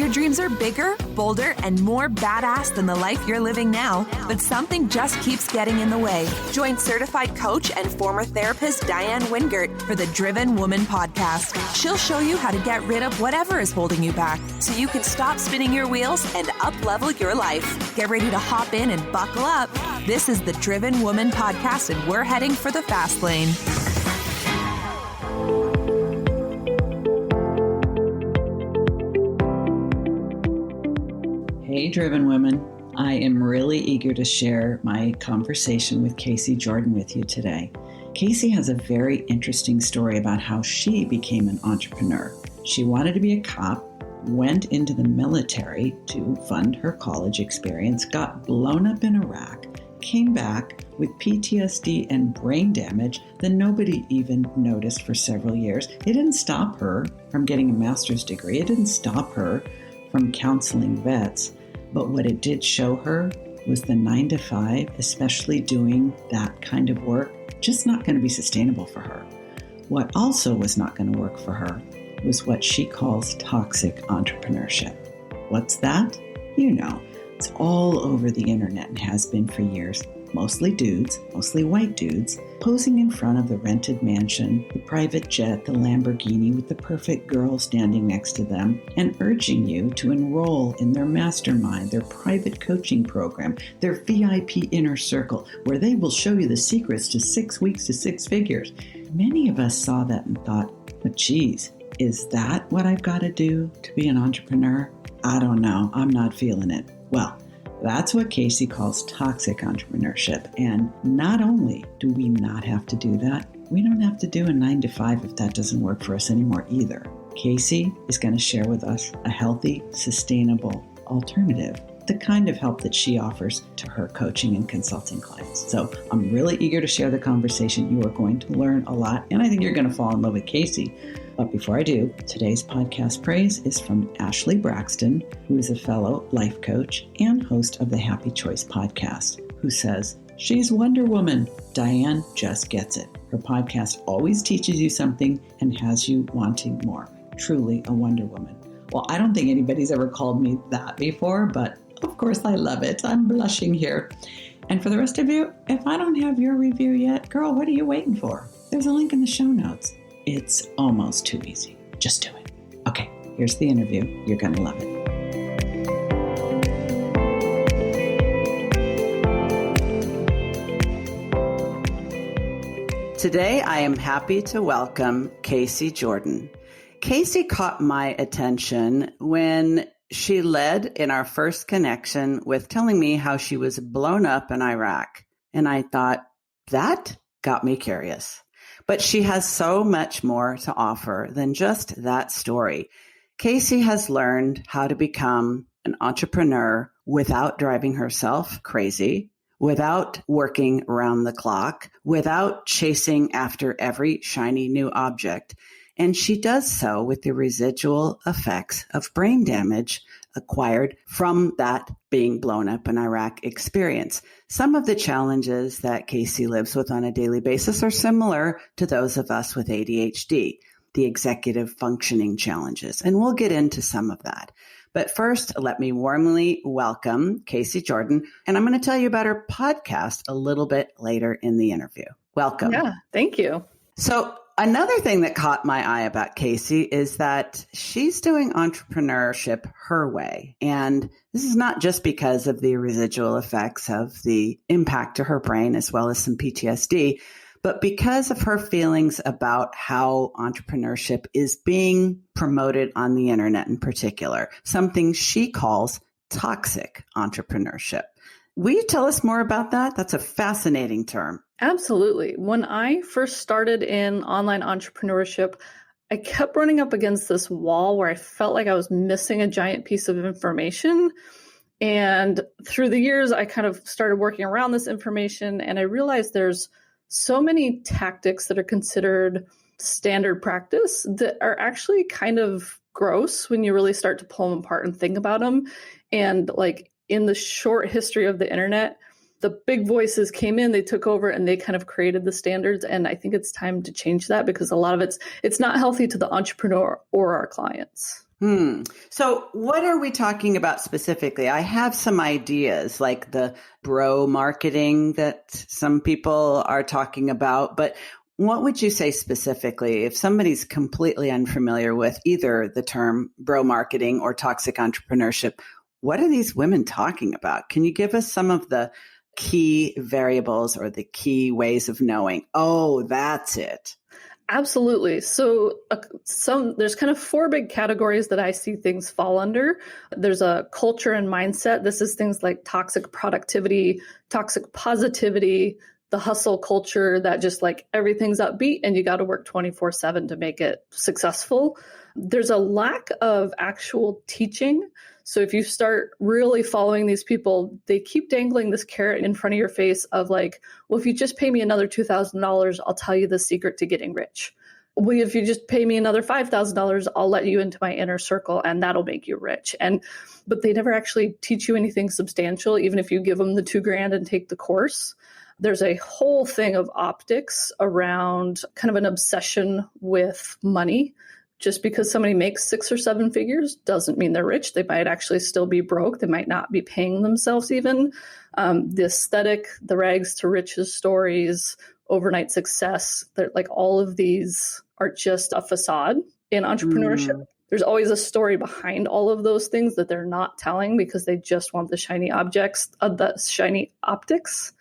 Your dreams are bigger, bolder, and more badass than the life you're living now, but something just keeps getting in the way. Join certified coach and former therapist Diann for the Driven Woman podcast. She'll show you how to get rid of whatever is holding you back so you can stop spinning your wheels and up-level your life. Get ready to hop in and buckle up. This is the Driven Woman podcast, and we're heading for the fast lane. Hey, Driven Women. I am really eager to share my conversation with Jourdan with you today. Casey has a very interesting story about how she became an entrepreneur. She wanted to be a cop, went into the military to fund her college experience, got blown up in Iraq, came back with PTSD and brain damage that nobody even noticed for several years. It didn't stop her from getting a master's degree. It didn't stop her from counseling vets. But what it did show her was the 9-to-5, especially doing that kind of work, just not going to be sustainable for her. What also was not going to work for her was what she calls toxic entrepreneurship. What's that? You know, it's all over the internet and has been for years. Mostly dudes, mostly white dudes, posing in front of the rented mansion, the private jet, the Lamborghini with the perfect girl standing next to them, and urging you to enroll in their mastermind, their private coaching program, their VIP inner circle, where they will show you the secrets to 6 weeks to 6 figures. Many of us saw that and thought, but geez, is that what I've got to do to be an entrepreneur? I don't know. I'm not feeling it. Well, that's what Casey calls toxic entrepreneurship. And not only do we not have to do that, we don't have to do a 9-to-5 if that doesn't work for us anymore either. Casey is going to share with us a healthy, sustainable alternative, the kind of help that she offers to her coaching and consulting clients. So I'm really eager to share the conversation. You are going to learn a lot, and I think you're going to fall in love with Casey. But before I do, today's podcast praise is from Ashlee Braxton, who is a fellow life coach and host of the Happy Choice podcast, who says, "She's Wonder Woman. Diann just gets it. Her podcast always teaches you something and has you wanting more. Truly a Wonder Woman." Well, I don't think anybody's ever called me that before, but of course I love it. I'm blushing here. And for the rest of you, if I don't have your review yet, girl, what are you waiting for? There's a link in the show notes. It's almost too easy. Just do it. Okay, here's the interview. You're going to love it. Today, I am happy to welcome Casey Jourdan. Casey caught my attention when she led in our first connection with telling me how she was blown up in Iraq. And I thought, that got me curious. But she has so much more to offer than just that story. Casey has learned how to become an entrepreneur without driving herself crazy, without working around the clock, without chasing after every shiny new object. And she does so with the residual effects of brain damage acquired from that being blown up in Iraq experience. Some of the challenges that Casey lives with on a daily basis are similar to those of us with ADHD, the executive functioning challenges. And we'll get into some of that. But first, let me warmly welcome Casey Jourdan. And I'm going to tell you about her podcast a little bit later in the interview. Welcome. Yeah, thank you. So another thing that caught my eye about Casey is that she's doing entrepreneurship her way. And this is not just because of the residual effects of the impact to her brain as well as some PTSD, but because of her feelings about how entrepreneurship is being promoted on the internet in particular, something she calls toxic entrepreneurship. Will you tell us more about that? That's a fascinating term. Absolutely. When I first started in online entrepreneurship, I kept running up against this wall where I felt like I was missing a giant piece of information. And through the years, I kind of started working around this information, and I realized there's so many tactics that are considered standard practice that are actually kind of gross when you really start to pull them apart and think about them. And like in the short history of the internet, the big voices came in, they took over, and they kind of created the standards. And I think it's time to change that because a lot of it's not healthy to the entrepreneur or our clients. So what are we talking about specifically? I have some ideas like the bro marketing that some people are talking about, but what would you say specifically if somebody's completely unfamiliar with either the term bro marketing or toxic entrepreneurship? What are these women talking about? Can you give us some of the key variables or the key ways of knowing, oh, that's it? Absolutely. So there's kind of four big categories that I see things fall under. There's a culture and mindset. This is things like toxic productivity, toxic positivity, the hustle culture that just like everything's upbeat and you got to work 24/7 to make it successful. There's a lack of actual teaching. So if you start really following these people, they keep dangling this carrot in front of your face of like, well, if you just pay me another $2,000, I'll tell you the secret to getting rich. Well, if you just pay me another $5,000, I'll let you into my inner circle and that'll make you rich. But they never actually teach you anything substantial, even if you give them the $2,000 and take the course. There's a whole thing of optics around kind of an obsession with money. Just because somebody makes 6 or 7 figures doesn't mean they're rich. They might actually still be broke. They might not be paying themselves even. The aesthetic, the rags to riches stories, overnight success, like all of these are just a facade in entrepreneurship. There's always a story behind all of those things that they're not telling because they just want the shiny objects, the shiny optics.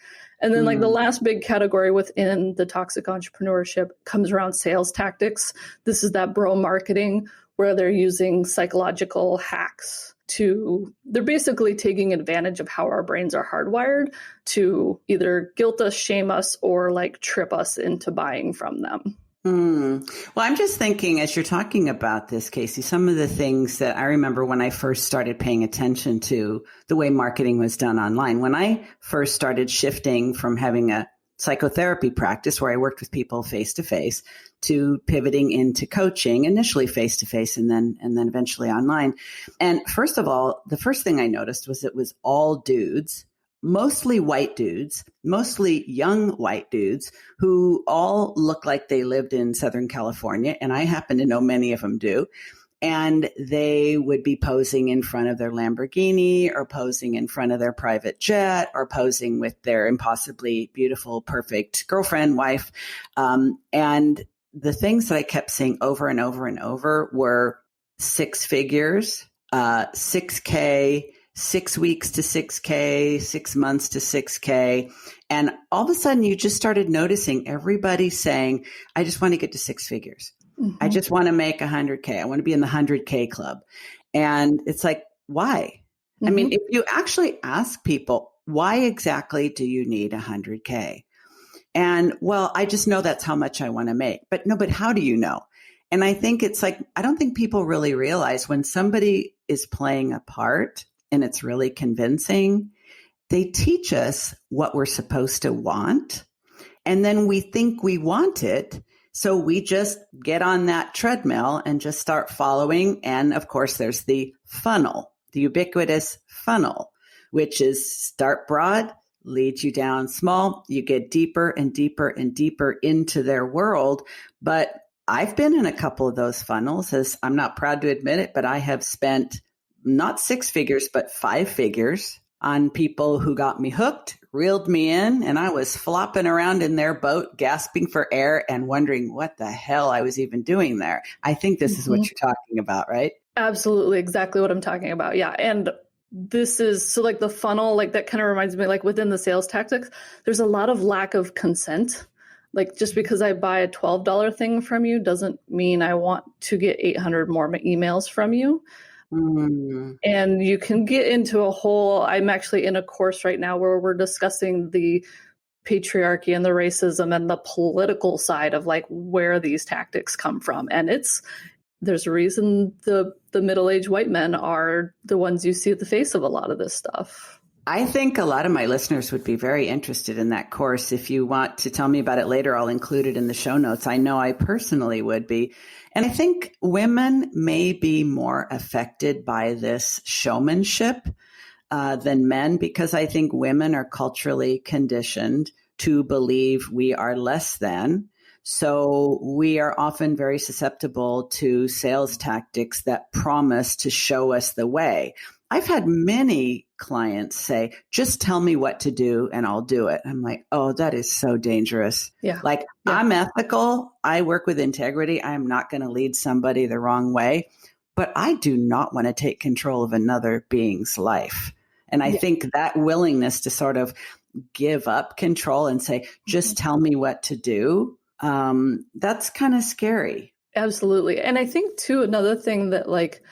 And then like the last big category within the toxic entrepreneurship comes around sales tactics. This is that bro marketing where they're using psychological hacks they're basically taking advantage of how our brains are hardwired to either guilt us, shame us, or like trip us into buying from them. Well, I'm just thinking as you're talking about this, Casey, some of the things that I remember when I first started paying attention to the way marketing was done online. When I first started shifting from having a psychotherapy practice where I worked with people face to face to pivoting into coaching, initially face to face and then eventually online. And first of all, the first thing I noticed was it was all dudes, mostly white dudes, mostly young white dudes who all look like they lived in Southern California. And I happen to know many of them do. And they would be posing in front of their Lamborghini or posing in front of their private jet or posing with their impossibly beautiful, perfect girlfriend, wife. And the things that I kept seeing over and over and over were 6 figures, 6K, 6 weeks to 6K, 6 months to 6K. And all of a sudden you just started noticing everybody saying, I just want to get to 6 figures. I just want to make 100K. I want to be in the 100K club. And it's like, why? I mean, if you actually ask people, why exactly do you need 100K? And well, I just know that's how much I want to make. But how do you know? And I think it's like, I don't think people really realize when somebody is playing a part and it's really convincing, they teach us what we're supposed to want. And then we think we want it. So we just get on that treadmill and just start following. And of course, there's the funnel, the ubiquitous funnel, which is start broad, lead you down small. You get deeper and deeper and deeper into their world. But I've been in a couple of those funnels, as I'm not proud to admit it, but I have spent not 6 figures, but 5 figures on people who got me hooked, reeled me in, and I was flopping around in their boat, gasping for air and wondering what the hell I was even doing there. I think this is what you're talking about, right? Absolutely. Exactly what I'm talking about. Yeah. And this is, so like the funnel, like that kind of reminds me, like within the sales tactics, there's a lot of lack of consent. Like just because I buy a $12 thing from you doesn't mean I want to get 800 more emails from you. And you can get into a whole, I'm actually in a course right now where we're discussing the patriarchy and the racism and the political side of like where these tactics come from. And there's a reason the middle-aged white men are the ones you see at the face of a lot of this stuff. I think a lot of my listeners would be very interested in that course. If you want to tell me about it later, I'll include it in the show notes. I know I personally would be. And I think women may be more affected by this showmanship than men, because I think women are culturally conditioned to believe we are less than. So we are often very susceptible to sales tactics that promise to show us the way. I've had many clients say, just tell me what to do and I'll do it. I'm like, oh, that is so dangerous. Yeah. Like, I'm ethical. I work with integrity. I'm not going to lead somebody the wrong way, but I do not want to take control of another being's life. And I think that willingness to sort of give up control and say, just tell me what to do, that's kind of scary. Absolutely. And I think too, another thing that like,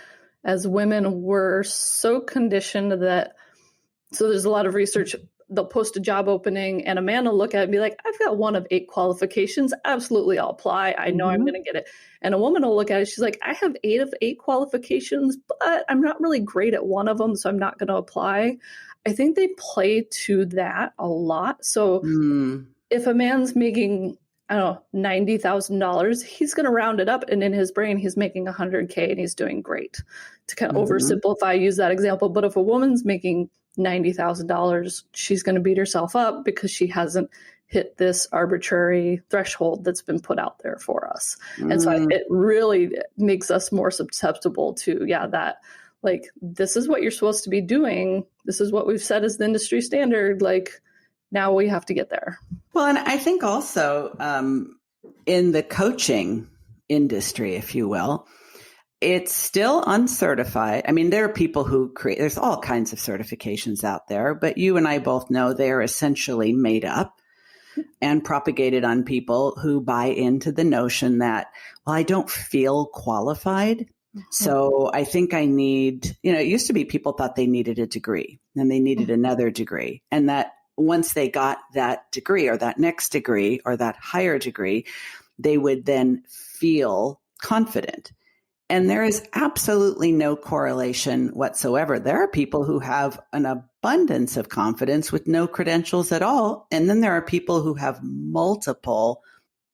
as women, we're so conditioned that, so there's a lot of research, they'll post a job opening and a man will look at it and be like, I've got 1 of 8 qualifications. Absolutely, I'll apply. I know I'm going to get it. And a woman will look at it. She's like, I have 8 of 8 qualifications, but I'm not really great at one of them. So I'm not going to apply. I think they play to that a lot. So if a man's making, I don't know, $90,000, he's going to round it up. And in his brain, he's making $100K and he's doing great, to kind of oversimplify, use that example. But if a woman's making $90,000, she's going to beat herself up because she hasn't hit this arbitrary threshold that's been put out there for us. And so it really makes us more susceptible to, that, like, this is what you're supposed to be doing. This is what we've set as the industry standard. Like, now we have to get there. Well, and I think also in the coaching industry, if you will, it's still uncertified. I mean, there are people who create, there's all kinds of certifications out there, but you and I both know they're essentially made up and propagated on people who buy into the notion that, well, I don't feel qualified. So I think I need, it used to be people thought they needed a degree and they needed another degree. And that once they got that degree or that next degree or that higher degree, they would then feel confident. And there is absolutely no correlation whatsoever. There are people who have an abundance of confidence with no credentials at all. And then there are people who have multiple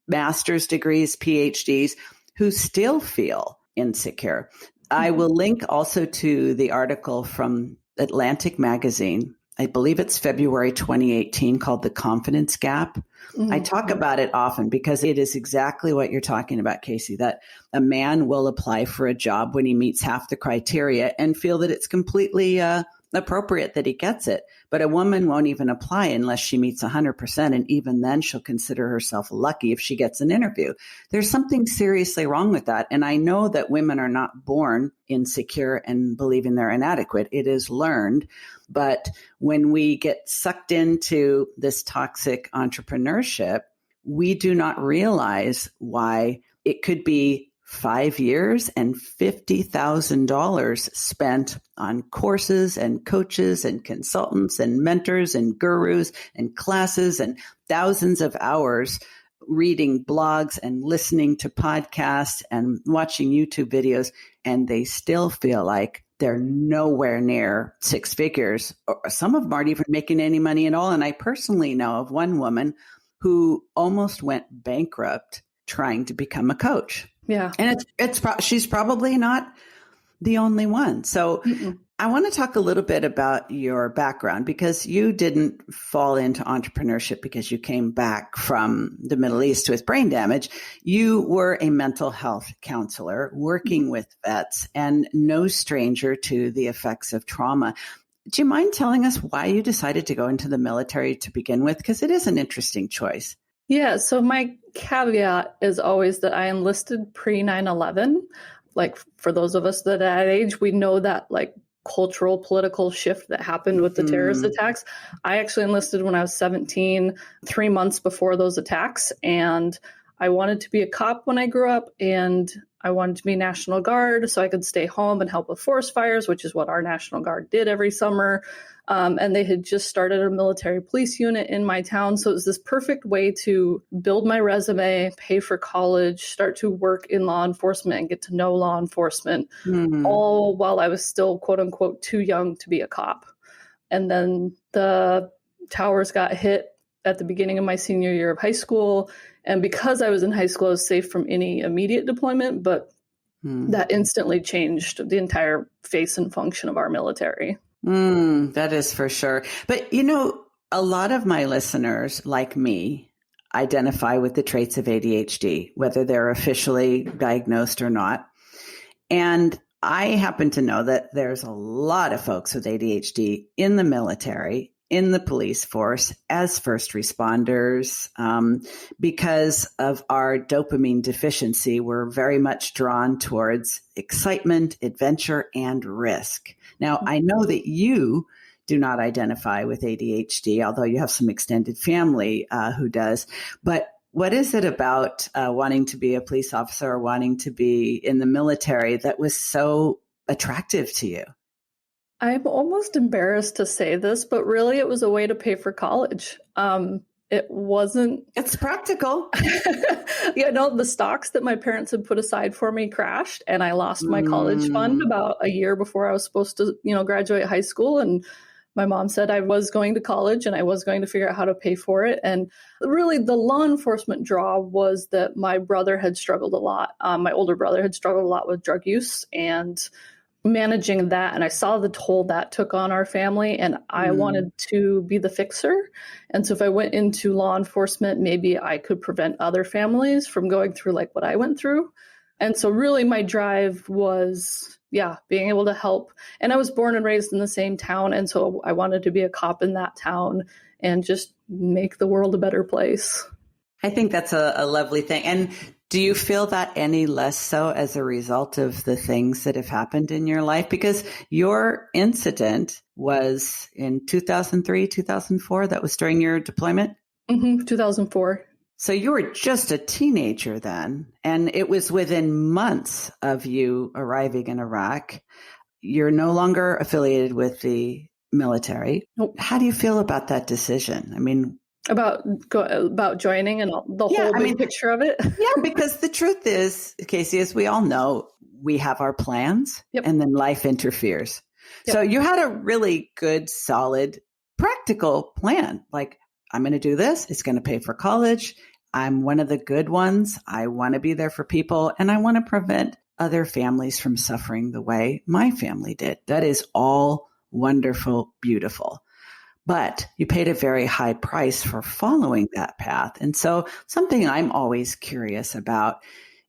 master's degrees, PhDs, who still feel insecure. I will link also to the article from Atlantic Magazine. I believe it's February 2018, called The Confidence Gap. I talk about it often because it is exactly what you're talking about, Casey, that a man will apply for a job when he meets half the criteria and feel that it's completely appropriate that he gets it. But a woman won't even apply unless she meets 100%. And even then she'll consider herself lucky if she gets an interview. There's something seriously wrong with that. And I know that women are not born insecure and believing they're inadequate. It is learned. But when we get sucked into this toxic entrepreneurship, we do not realize why it could be 5 years and $50,000 spent on courses and coaches and consultants and mentors and gurus and classes and thousands of hours reading blogs and listening to podcasts and watching YouTube videos. And they still feel like they're nowhere near 6 figures. Or some of them aren't even making any money at all. And I personally know of one woman who almost went bankrupt trying to become a coach. Yeah. And she's probably not the only one. So I want to talk a little bit about your background, because you didn't fall into entrepreneurship because you came back from the Middle East with brain damage. You were a mental health counselor working with vets and no stranger to the effects of trauma. Do you mind telling us why you decided to go into the military to begin with? Because it is an interesting choice. Yeah. So my caveat is always that I enlisted pre 9/11. Like, for those of us that are at age, we know that like cultural political shift that happened with the terrorist attacks. I actually enlisted when I was 17, 3 months before those attacks. And I wanted to be a cop when I grew up, and I wanted to be National Guard so I could stay home and help with forest fires, which is what our National Guard did every summer. And they had just started a military police unit in my town. So it was this perfect way to build my resume, pay for college, start to work in law enforcement and get to know law enforcement, all while I was still, quote unquote, too young to be a cop. And then the towers got hit at the beginning of my senior year of high school. And because I was in high school, I was safe from any immediate deployment, but that instantly changed the entire face and function of our military. That is for sure. But, a lot of my listeners, like me, identify with the traits of ADHD, whether they're officially diagnosed or not. And I happen to know that there's a lot of folks with ADHD in the military, in the police force, as first responders. Because of our dopamine deficiency, we're very much drawn towards excitement, adventure, and risk. Now, I know that you do not identify with ADHD, although you have some extended family who does. But what is it about wanting to be a police officer or wanting to be in the military that was so attractive to you? I'm almost embarrassed to say this, but really it was a way to pay for college. It wasn't. It's practical. The stocks that my parents had put aside for me crashed, and I lost my college fund about a year before I was supposed to, graduate high school. And my mom said I was going to college and I was going to figure out how to pay for it. And really the law enforcement draw was that my brother had struggled a lot. My older brother had struggled a lot with drug use and managing that. And I saw the toll that took on our family, and I wanted to be the fixer. And so if I went into law enforcement, maybe I could prevent other families from going through like what I went through. And so really my drive was, being able to help. And I was born and raised in the same town. And so I wanted to be a cop in that town and just make the world a better place. I think that's a lovely thing. And do you feel that any less so as a result of the things that have happened in your life? Because your incident was in 2003, 2004. That was during your deployment? 2004. So you were just a teenager then, and it was within months of you arriving in Iraq. You're no longer affiliated with the military. Nope. How do you feel about that decision? I mean, about joining and the whole big picture of it? Yeah, because the truth is, Casey, as we all know, we have our plans and then life interferes. Yep. So you had a really good, solid, practical plan. Like, I'm going to do this. It's going to pay for college. I'm one of the good ones. I want to be there for people, and I want to prevent other families from suffering the way my family did. That is all wonderful, beautiful. But you paid a very high price for following that path. And so something I'm always curious about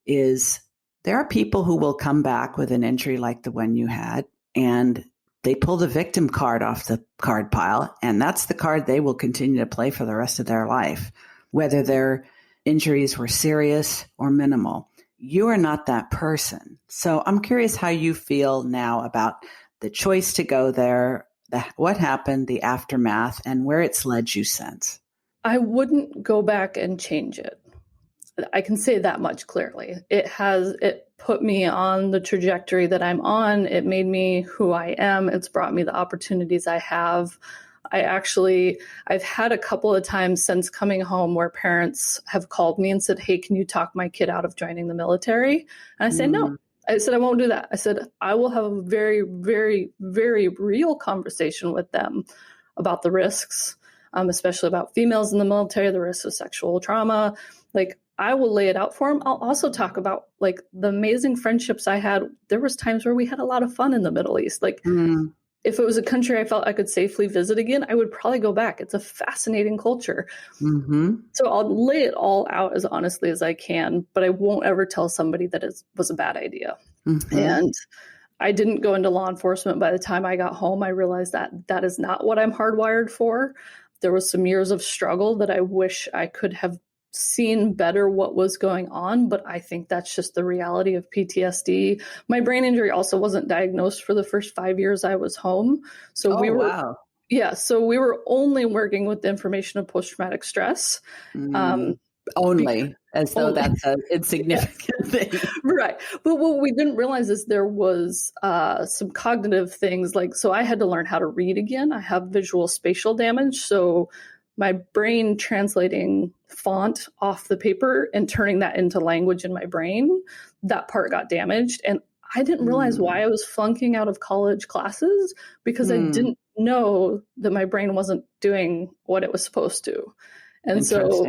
is there are people who will come back with an injury like the one you had, and they pull the victim card off the card pile, and that's the card they will continue to play for the rest of their life, whether their injuries were serious or minimal. You are not that person. So I'm curious how you feel now about the choice to go there, what happened, the aftermath, and where it's led you since. I wouldn't go back and change it. I can say that much clearly. It put me on the trajectory that I'm on. It made me who I am. It's brought me the opportunities I have. I've had a couple of times since coming home where parents have called me and said, hey, can you talk my kid out of joining the military? And I said, no. I said, I won't do that. I said, I will have a very, very, very real conversation with them about the risks, especially about females in the military, the risks of sexual trauma. Like, I will lay it out for them. I'll also talk about like the amazing friendships I had. There was times where we had a lot of fun in the Middle East. Like if it was a country I felt I could safely visit again, I would probably go back. It's a fascinating culture. So I'll lay it all out as honestly as I can, but I won't ever tell somebody that it was a bad idea. And I didn't go into law enforcement. By the time I got home, I realized that that is not what I'm hardwired for. There was some years of struggle that I wish I could have seen better what was going on, but I think that's just the reality of PTSD. My brain injury also wasn't diagnosed for the first 5 years I was home. So we were only working with the information of post-traumatic stress. As though that's an insignificant thing. Right. But what we didn't realize is there was some cognitive things. So I had to learn how to read again. I have visual spatial damage. So my brain translating font off the paper and turning that into language in my brain, that part got damaged. And I didn't realize why I was flunking out of college classes because I didn't know that my brain wasn't doing what it was supposed to. And so,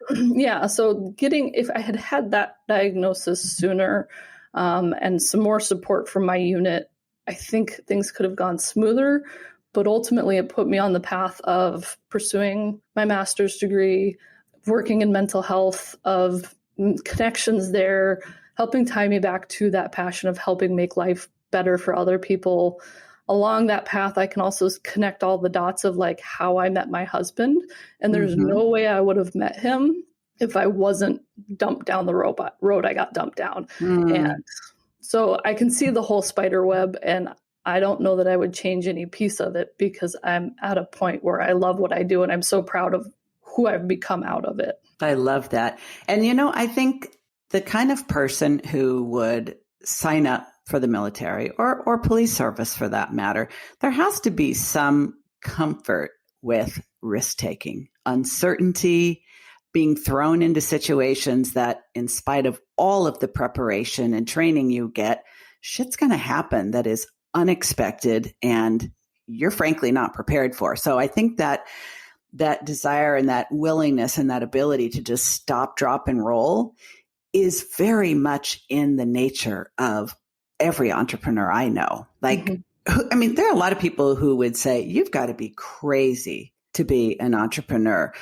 if I had had that diagnosis sooner and some more support from my unit, I think things could have gone smoother. But ultimately, it put me on the path of pursuing my master's degree, working in mental health, of connections there, helping tie me back to that passion of helping make life better for other people. Along that path, I can also connect all the dots of like how I met my husband. And there's no way I would have met him if I wasn't dumped down the road I got dumped down. And so I can see the whole spider web, and I don't know that I would change any piece of it because I'm at a point where I love what I do and I'm so proud of who I've become out of it. I love that. And, I think the kind of person who would sign up for the military or police service for that matter, there has to be some comfort with risk-taking, uncertainty, being thrown into situations that in spite of all of the preparation and training you get, shit's going to happen that is unexpected and you're frankly not prepared for. So I think that desire and that willingness and that ability to just stop, drop, and roll is very much in the nature of every entrepreneur I know. Like, I mean, there are a lot of people who would say, you've got to be crazy to be an entrepreneur.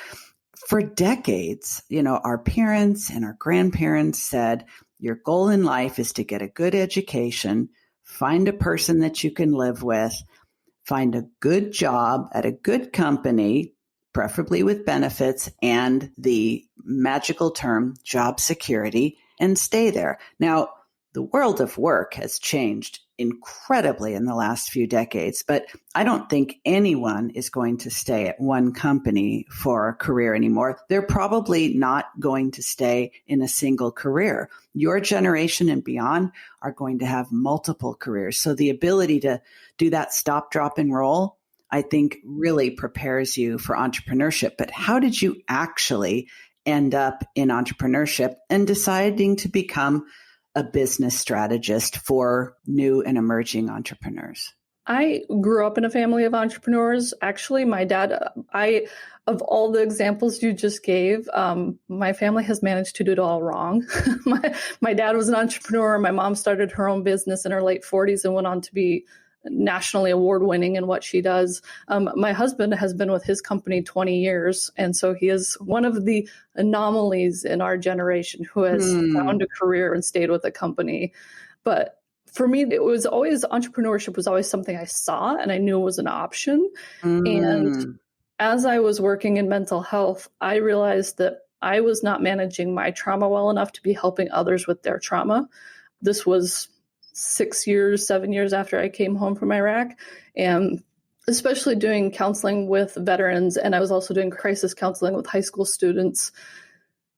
For decades, our parents and our grandparents said, your goal in life is to get a good education, find a person that you can live with, find a good job at a good company, preferably with benefits and the magical term job security, and stay there. Now, the world of work has changed incredibly in the last few decades, but I don't think anyone is going to stay at one company for a career anymore. They're probably not going to stay in a single career. Your generation and beyond are going to have multiple careers. So the ability to do that stop, drop, and roll, I think really prepares you for entrepreneurship. But how did you actually end up in entrepreneurship and deciding to become a business strategist for new and emerging entrepreneurs? I grew up in a family of entrepreneurs. Actually, my dad, of all the examples you just gave, my family has managed to do it all wrong. My dad was an entrepreneur. My mom started her own business in her late 40s and went on to be nationally award-winning in what she does. My husband has been with his company 20 years, and so he is one of the anomalies in our generation who has found a career and stayed with a company. But for me, entrepreneurship was always something I saw and I knew was an option. And as I was working in mental health, I realized that I was not managing my trauma well enough to be helping others with their trauma. This was 7 years after I came home from Iraq, and especially doing counseling with veterans. And I was also doing crisis counseling with high school students.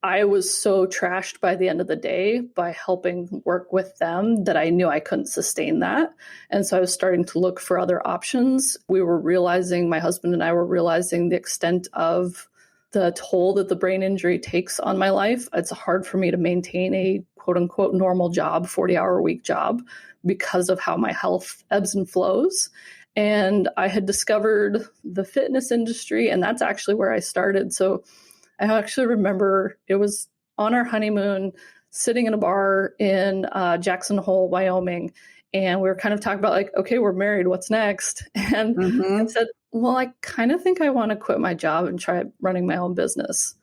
I was so trashed by the end of the day by helping work with them that I knew I couldn't sustain that. And so I was starting to look for other options. My husband and I were realizing the extent of the toll that the brain injury takes on my life. It's hard for me to maintain a quote unquote normal job, 40-hour a week job, because of how my health ebbs and flows. And I had discovered the fitness industry, and that's actually where I started. So I actually remember it was on our honeymoon, sitting in a bar in Jackson Hole, Wyoming. And we were kind of talking about like, okay, we're married. What's next? And I said, well, I kind of think I want to quit my job and try running my own business.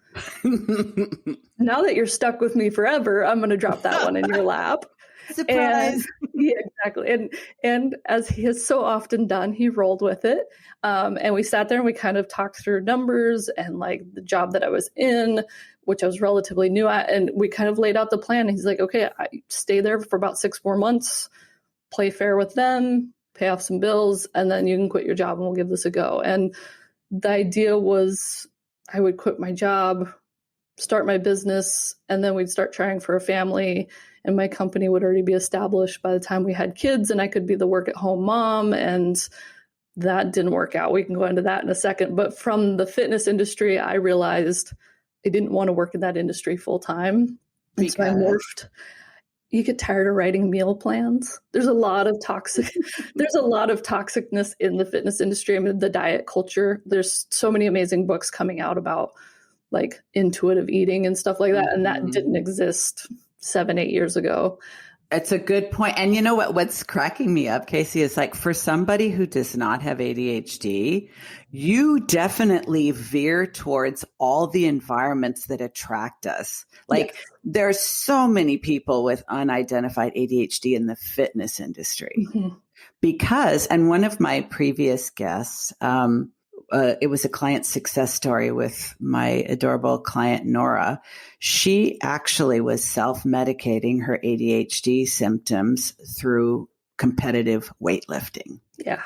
Now that you're stuck with me forever, I'm going to drop that one in your lap. Surprise. Yeah, exactly. And as he has so often done, he rolled with it. And we sat there and we kind of talked through numbers and like the job that I was in, which I was relatively new at. And we kind of laid out the plan. He's like, okay, I stay there for about 6 more months, play fair with them, pay off some bills, and then you can quit your job and we'll give this a go. And the idea was I would quit my job, start my business, and then we'd start trying for a family, and my company would already be established by the time we had kids, and I could be the work-at-home mom. And that didn't work out. We can go into that in a second. But from the fitness industry, I realized I didn't want to work in that industry full time. And so I morphed. You get tired of writing meal plans. There's a lot of toxicness in the fitness industry. I mean, the diet culture, there's so many amazing books coming out about like intuitive eating and stuff like that. And that didn't exist 7-8 years ago. It's a good point. And you know what's cracking me up, Casey, is like for somebody who does not have ADHD, you definitely veer towards all the environments that attract us. Like Yes. there's so many people with unidentified ADHD in the fitness industry because, and one of my previous guests, it was a client success story with my adorable client, Nora. She actually was self-medicating her ADHD symptoms through competitive weightlifting. Yeah.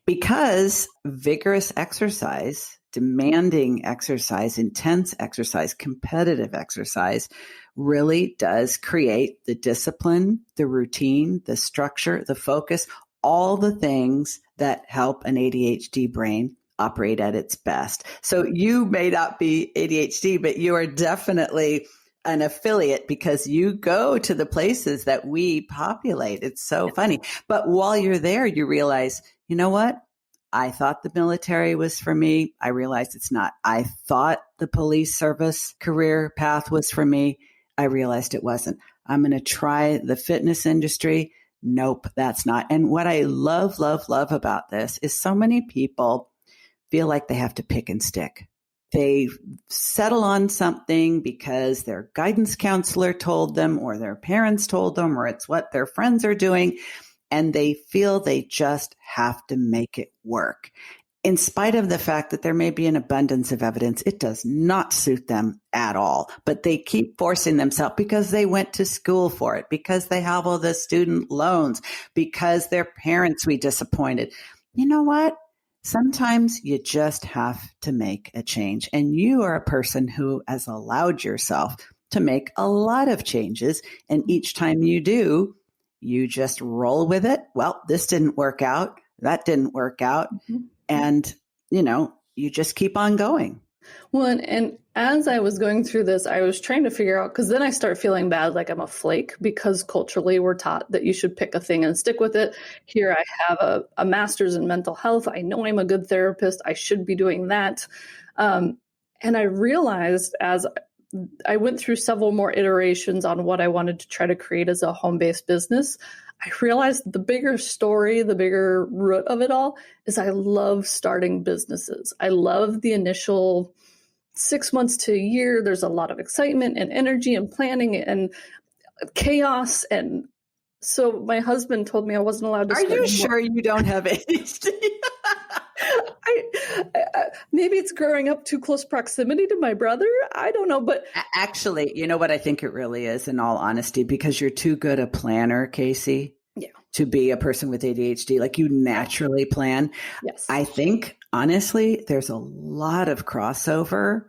Because vigorous exercise, demanding exercise, intense exercise, competitive exercise really does create the discipline, the routine, the structure, the focus, all the things that help an ADHD brain operate at its best. So you may not be ADHD, but you are definitely an affiliate because you go to the places that we populate. It's so funny. But while you're there, you realize, you know what? I thought the military was for me. I realized it's not. I thought the police service career path was for me. I realized it wasn't. I'm going to try the fitness industry. Nope, that's not. And what I love about this is so many people feel like they have to pick and stick. They settle on something because their guidance counselor told them or their parents told them or it's what their friends are doing. And they feel they just have to make it work. In spite of the fact that there may be an abundance of evidence, it does not suit them at all. But they keep forcing themselves because they went to school for it, because they have all the student loans, because their parents we disappointed. You know what? Sometimes you just have to make a change. And you are a person who has allowed yourself to make a lot of changes. And each time you do, you just roll with it. Well, this didn't work out. That didn't work out. And, you just keep on going. Well, and as I was going through this, I was trying to figure out, because then I start feeling bad, like I'm a flake, because culturally we're taught that you should pick a thing and stick with it. Here I have a master's in mental health. I know I'm a good therapist. I should be doing that. And I realized as I went through several more iterations on what I wanted to try to create as a home-based business, I realized the bigger story, the bigger root of it all is I love starting businesses. I love the initial 6 months to a year. There's a lot of excitement and energy and planning and chaos. And so my husband told me I wasn't allowed to. Are you sure you don't have ADHD? Maybe it's growing up too close proximity to my brother. I don't know, but actually, you know what I think it really is, in all honesty, because you're too good a planner, Casey, to be a person with ADHD. Like you naturally plan. Yes. I think, honestly, there's a lot of crossover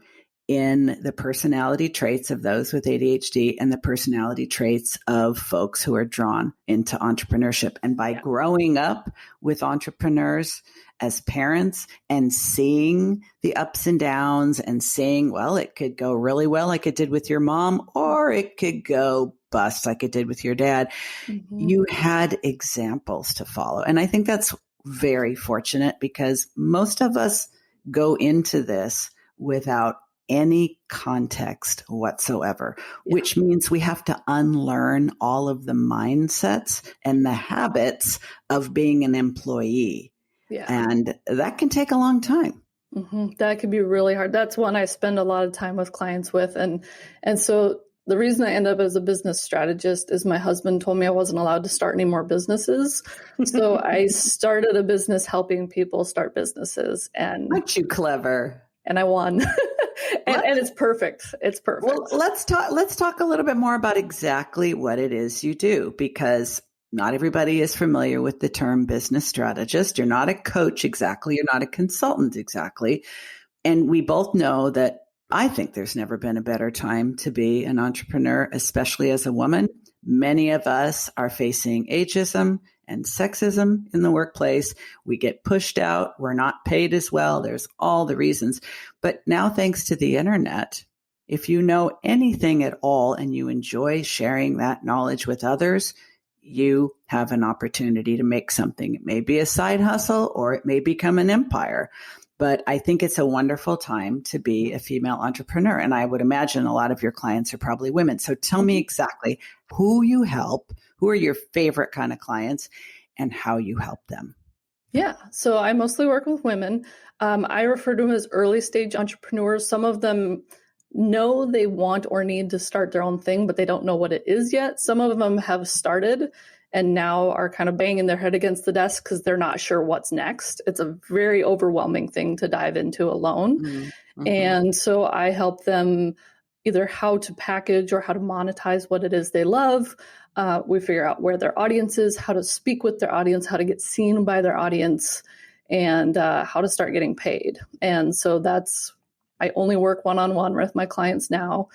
in the personality traits of those with ADHD and the personality traits of folks who are drawn into entrepreneurship. And by growing up with entrepreneurs as parents and seeing the ups and downs and seeing, well, it could go really well like it did with your mom, or it could go bust like it did with your dad. You had examples to follow. And I think that's very fortunate because most of us go into this without any context whatsoever, which means we have to unlearn all of the mindsets and the habits of being an employee. And that can take a long time. That could be really hard. That's one I spend a lot of time with clients with. And so the reason I end up as a business strategist is my husband told me I wasn't allowed to start any more businesses. So I started a business helping people start businesses. And aren't you clever? And I won. And it's perfect. It's perfect. Well, let's talk a little bit more about exactly what it is you do, because not everybody is familiar with the term business strategist. You're not a coach exactly. You're not a consultant exactly. And we both know that I think there's never been a better time to be an entrepreneur, especially as a woman. Many of us are facing ageism and sexism in the workplace. We get pushed out. We're not paid as well. There's all the reasons. But now, thanks to the internet, if you know anything at all and you enjoy sharing that knowledge with others, you have an opportunity to make something. It may be a side hustle or it may become an empire. But I think it's a wonderful time to be a female entrepreneur. And I would imagine a lot of your clients are probably women. So tell me exactly who you help, who are your favorite kind of clients and how you help them? Yeah. So I mostly work with women. I refer to them as early stage entrepreneurs. Some of them know they want or need to start their own thing, but they don't know what it is yet. Some of them have started and now are kind of banging their head against the desk because they're not sure what's next. It's a very overwhelming thing to dive into alone. Mm-hmm. And so I help them either how to package or how to monetize what it is they love. We figure out where their audience is, how to speak with their audience, how to get seen by their audience, and how to start getting paid. And so I only work one-on-one with my clients now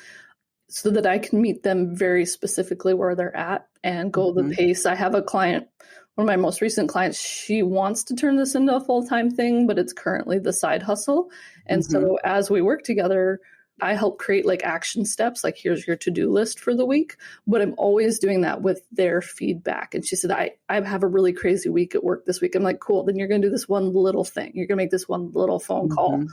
so that I can meet them very specifically where they're at and go the pace. I have a client, one of my most recent clients, she wants to turn this into a full-time thing, but it's currently the side hustle. And so as we work together, I help create like action steps, like here's your to-do list for the week, but I'm always doing that with their feedback. And she said, I have a really crazy week at work this week. I'm like, cool, then you're going to do this one little thing. You're going to make this one little phone call,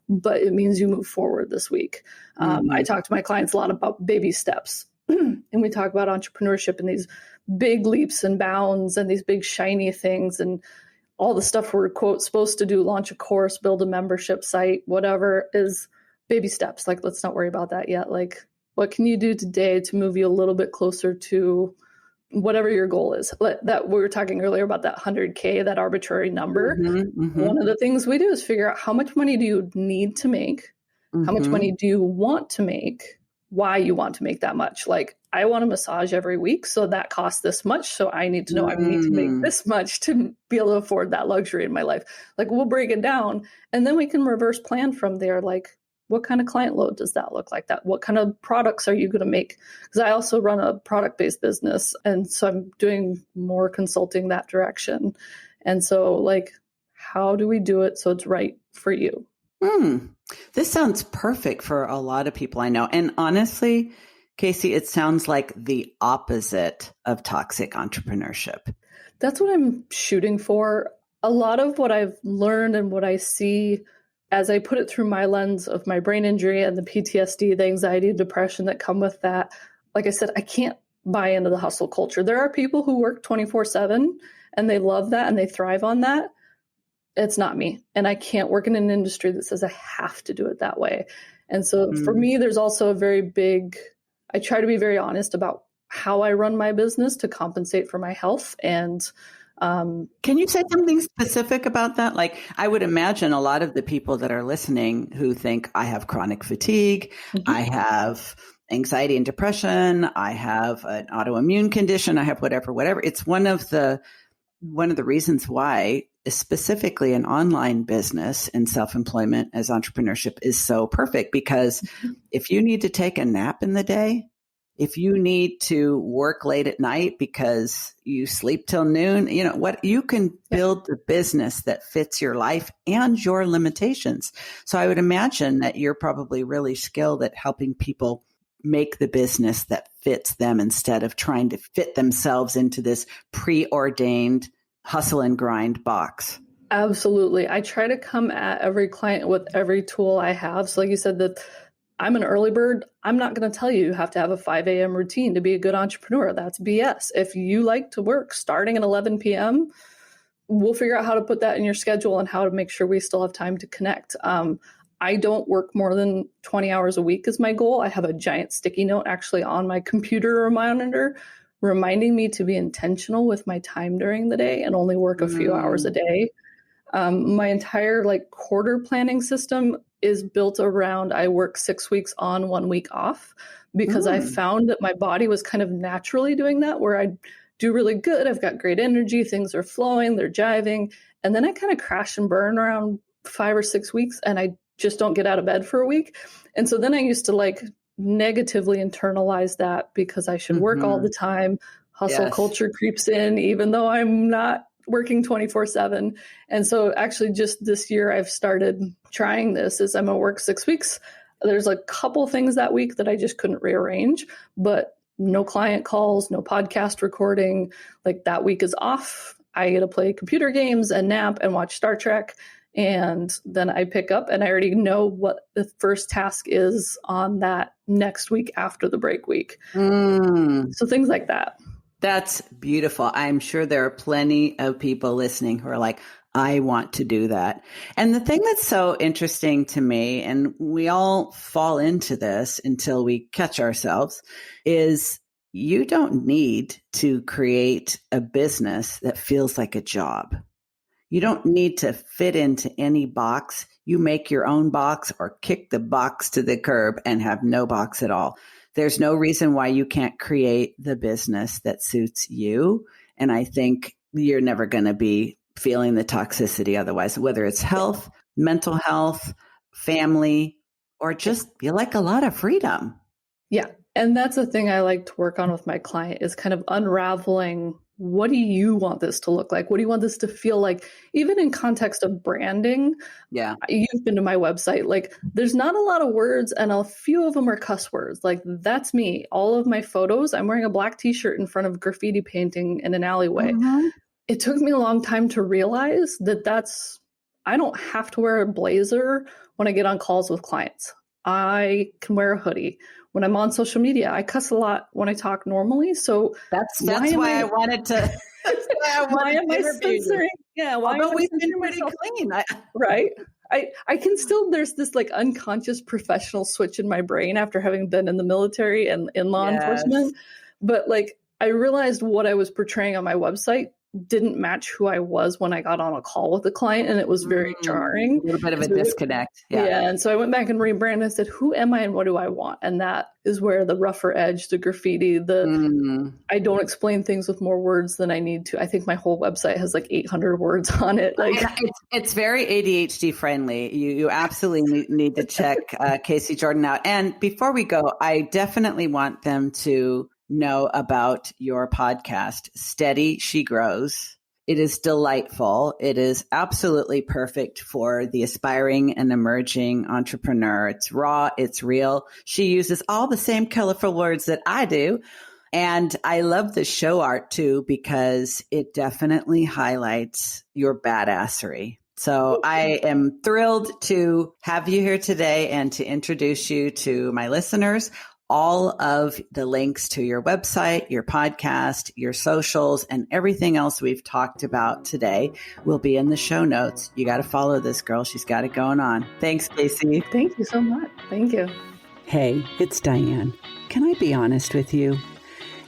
but it means you move forward this week. I talk to my clients a lot about baby steps and we talk about entrepreneurship and these big leaps and bounds and these big shiny things and all the stuff we're quote supposed to do, launch a course, build a membership site, whatever is baby steps. Like, let's not worry about that yet. Like, what can you do today to move you a little bit closer to whatever your goal is? That we were talking earlier about that 100K, that arbitrary number. One of the things we do is figure out how much money do you need to make? How much money do you want to make? Why you want to make that much? Like, I want a massage every week, so that costs this much. So I need to know I need to make this much to be able to afford that luxury in my life. Like, we'll break it down and then we can reverse plan from there. Like, what kind of client load does that look like? What kind of products are you going to make? Because I also run a product-based business. And so I'm doing more consulting that direction. And so like, how do we do it so it's right for you? This sounds perfect for a lot of people I know. And honestly, Casey, it sounds like the opposite of toxic entrepreneurship. That's what I'm shooting for. A lot of what I've learned and what I see as I put it through my lens of my brain injury and the PTSD, the anxiety, depression that come with that, like I said, I can't buy into the hustle culture. There are people who work 24/7 and they love that and they thrive on that. It's not me. And I can't work in an industry that says I have to do it that way. And so for me, there's also I try to be very honest about how I run my business to compensate for my health. And can you say something specific about that? Like, I would imagine a lot of the people that are listening who think I have chronic fatigue, I have anxiety and depression, I have an autoimmune condition, I have whatever. It's one of the reasons why specifically an online business and self-employment as entrepreneurship is so perfect, because if you need to take a nap in the day, if you need to work late at night because you sleep till noon, you can build the business that fits your life and your limitations. So I would imagine that you're probably really skilled at helping people make the business that fits them instead of trying to fit themselves into this preordained hustle and grind box. Absolutely. I try to come at every client with every tool I have. So like you said, that I'm an early bird. I'm not going to tell you have to have a 5 a.m. routine to be a good entrepreneur. That's BS. If you like to work starting at 11 p.m., we'll figure out how to put that in your schedule and how to make sure we still have time to connect. I don't work more than 20 hours a week is my goal. I have a giant sticky note actually on my computer or monitor reminding me to be intentional with my time during the day and only work a few hours a day. My entire quarter planning system is built around I work 6 weeks on, 1 week off, because I found that my body was kind of naturally doing that, where I do really good. I've got great energy. Things are flowing. They're jiving. And then I kind of crash and burn around 5 or 6 weeks and I just don't get out of bed for a week. And so then I used to negatively internalize that because I should work all the time. Hustle culture creeps in, even though I'm not working 24/7. And so actually just this year I've started trying this is I'm going to work 6 weeks. There's a couple things that week that I just couldn't rearrange, but no client calls, no podcast recording. That week is off. I get to play computer games and nap and watch Star Trek. And then I pick up and I already know what the first task is on that next week after the break week. So things like that. That's beautiful. I'm sure there are plenty of people listening who are like, I want to do that. And the thing that's so interesting to me, and we all fall into this until we catch ourselves, is you don't need to create a business that feels like a job. You don't need to fit into any box. You make your own box or kick the box to the curb and have no box at all. There's no reason why you can't create the business that suits you. And I think you're never going to be feeling the toxicity otherwise, whether it's health, mental health, family, or just you like a lot of freedom. Yeah. And that's the thing I like to work on with my client is kind of unraveling, what do you want this to look like? What do you want this to feel like? Even in context of branding. Yeah. You've been to my website. Like, there's not a lot of words and a few of them are cuss words. Like, that's me. All of my photos, I'm wearing a black t-shirt in front of graffiti painting in an alleyway. Mm-hmm. It took me a long time to realize that I don't have to wear a blazer when I get on calls with clients. I can wear a hoodie. When I'm on social media, I cuss a lot when I talk normally. So that's why I wanted to. Why am I censoring? Yeah, why? Although we've been pretty clean, right? I can still. There's this like unconscious professional switch in my brain after having been in the military and in law enforcement. But like, I realized what I was portraying on my website didn't match who I was when I got on a call with a client, and it was very jarring. A little bit of a disconnect. Yeah. And so I went back and rebranded and said, who am I and what do I want? And that is where the rougher edge, the graffiti, I don't explain things with more words than I need to. I think my whole website has like 800 words on it. Like, it's very ADHD friendly. You absolutely need to check Casey Jourdan out. And before we go, I definitely want them to know about your podcast, Steady She Grows. It is delightful. It is absolutely perfect for the aspiring and emerging entrepreneur. It's raw. It's real. She uses all the same colorful words that I do. And I love the show art too, because it definitely highlights your badassery. So I am thrilled to have you here today and to introduce you to my listeners. All of the links to your website, your podcast, your socials, and everything else we've talked about today will be in the show notes. You got to follow this girl. She's got it going on. Thanks, Casey. Thank you so much. Thank you. Hey, it's Diann. Can I be honest with you?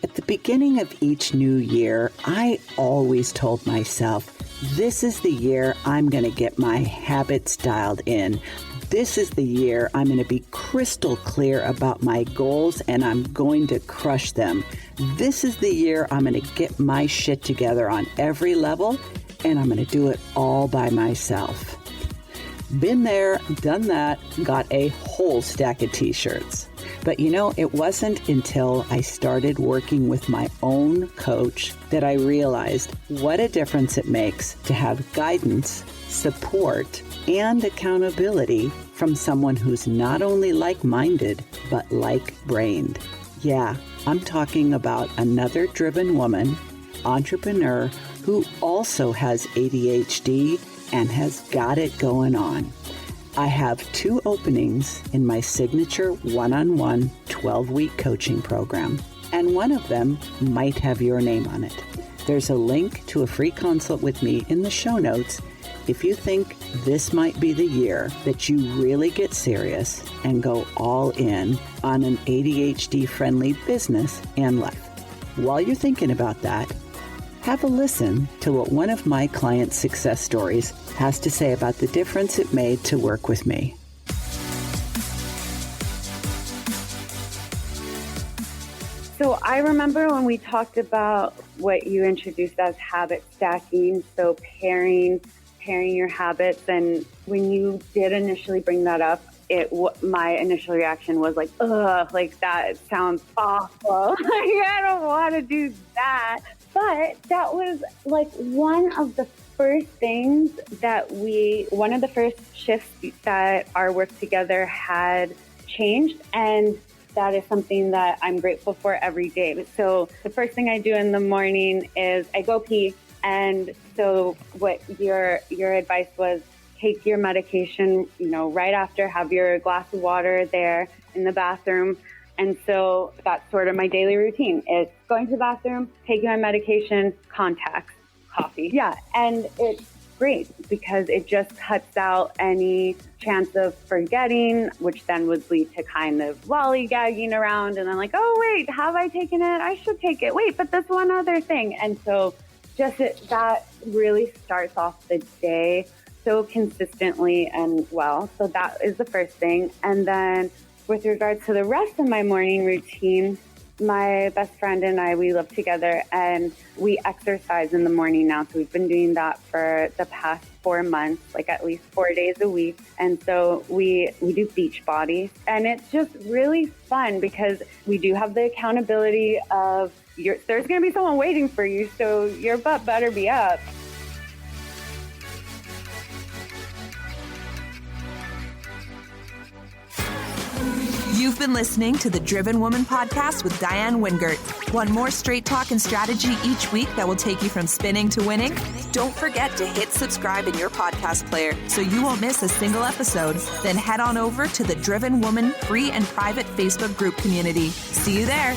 At the beginning of each new year, I always told myself, this is the year I'm going to get my habits dialed in. This is the year I'm going to be crystal clear about my goals and I'm going to crush them. This is the year I'm going to get my shit together on every level and I'm going to do it all by myself. Been there, done that, got a whole stack of t-shirts. But you know, it wasn't until I started working with my own coach that I realized what a difference it makes to have guidance, support, and accountability from someone who's not only like-minded, but like-brained. Yeah, I'm talking about another driven woman, entrepreneur, who also has ADHD and has got it going on. I have 2 openings in my signature one-on-one 12-week coaching program, and one of them might have your name on it. There's a link to a free consult with me in the show notes if you think this might be the year that you really get serious and go all in on an ADHD-friendly business and life. While you're thinking about that, have a listen to what one of my clients' success stories has to say about the difference it made to work with me. So I remember when we talked about what you introduced as habit stacking, so pairing your habits, and when you did initially bring that up, my initial reaction was like, ugh, like that sounds awful. Like, I don't want to do that. But that was like one of the first things that one of the first shifts that our work together had changed. And that is something that I'm grateful for every day. So the first thing I do in the morning is I go pee. And so what your advice was, take your medication, right after, have your glass of water there in the bathroom. And so that's sort of my daily routine. It's going to the bathroom, taking my medication, contacts, coffee. Yeah, and it's great because it just cuts out any chance of forgetting, which then would lead to kind of lollygagging around and then like, oh, wait, have I taken it? I should take it. Wait, but this one other thing. And so that really starts off the day so consistently and well. So that is the first thing. And then with regards to the rest of my morning routine, my best friend and I, we live together and we exercise in the morning now. So we've been doing that for the past 4 months, like at least 4 days a week. And so we do beach body, and it's just really fun because we do have the accountability of there's going to be someone waiting for you. So your butt better be up. You've been listening to the Driven Woman podcast with Diann Wingert. Want more straight talk and strategy each week that will take you from spinning to winning? Don't forget to hit subscribe in your podcast player so you won't miss a single episode. Then head on over to the Driven Woman free and private Facebook group community. See you there.